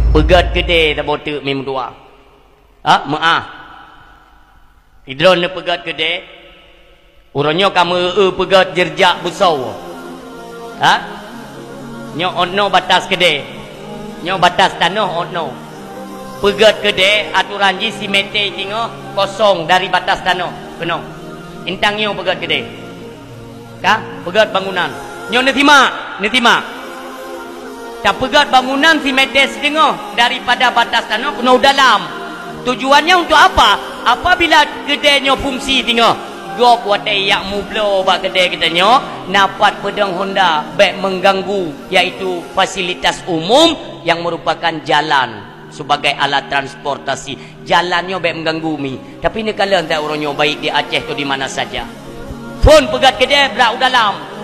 Pegat kedai tak botek memang dua. Maaf. Idron ne pegat kedai. Urangnya kamu pegat jerjak busau. Nyo ono batas kedai. Nyo batas tanah ono. Pegat kedai aturan ji si mete tengok kosong dari batas tanah. Kena. Intang nyo pegat kedai. Pegat bangunan. Nyo netima. Tak pegat bangunan si medes tengok daripada batas tanah kena dalam. Tujuannya untuk apa? Apabila kedainya fungsi tengok. Gop watai yak mublo bak kedai kita nyo napat pedang Honda baik mengganggu iaitu fasilitas umum yang merupakan jalan sebagai alat transportasi. Jalannya baik mengganggu mi. Tapi ni kalau tak orangnya baik di Aceh tu di mana saja. Pun pegat kedai berak dalam.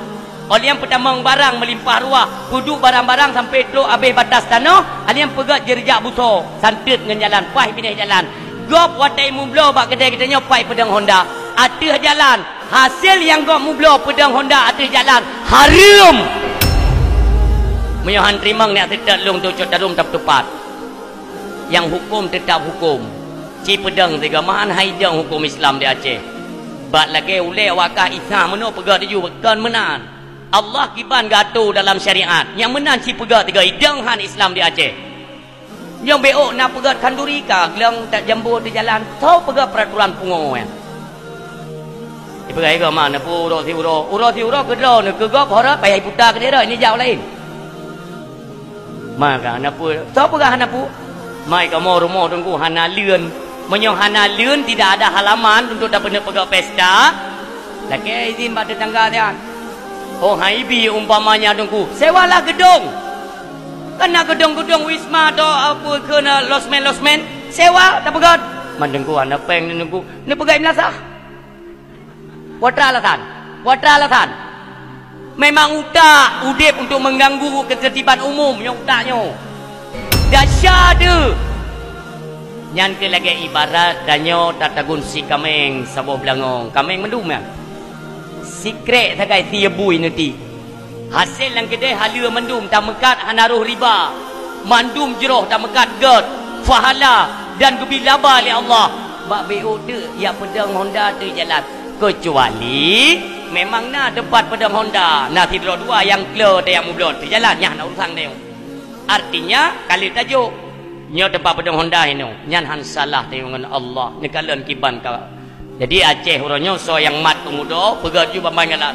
Oleh yang pertama barang melimpah ruah, duduk barang-barang sampai duduk habis batas tanah, ada yang pegat jerjak busur, santit dengan jalan, pai pindah jalan. Gop watai mublo bak kedai kita nyopai pedang Honda, atas jalan. Hasil yang gop mublo pedang Honda atas jalan, haram. Menyohan terimang ni tetap long tu cotarum tak tepat. Yang hukum tetap hukum. Ci pedang tiga mahan haidang hukum Islam di Aceh. Bak lagi ulai wakah isa meno pegat dia bukan menan. Allah kiban gato dalam syariat. Yang menang si pegat tiga idang han Islam di Aceh. Yang beok nak pegat kanduri ka, gelang tak jambu di jalan. Tahu pegat peraturan pungo kan. Dipegai ke mana pu uro si uro kedro ne kegop hora payah putar ke dia ini jauh lain. Maka napu, tahu pegat hanapu? Mai ka mau rumah tunggu hana leun. Menyong hana leun tidak ada halaman untuk dapat pegat pesta. Lagi izin pada tetangga dia. Oh haibi umpamanya dongku sewalah gedung kena gedung-gedung wisma atau apa kena losmen sewa tak pegat mandengku anak peng dengku ni pegat melasah watra alasan memang utak udip untuk mengganggu ketertiban umum yang utaknya dahsyat dia nyan ke lagi ibarat danyo tatagun si kameng sabuh belangong kameng mendum ya secret sakai tiabui nanti hasil yang kedai halia mendum tak mekat hanaruh riba mandum jeroh tak mekat gad fahala dan gebilaba oleh Allah bak BO tu ya pedang Honda tu jalan kecuali memang nak debat pedang Honda nak tidro dua yang clear yang mublot tu jalan nyah nak urusan dia artinya kali tajuk nyo debat pedang Honda ini nyan han salah dengan Allah ni kalian kiban ka. Jadi Aceh orangnya so yang mat pemuda pegat juga banyak lah.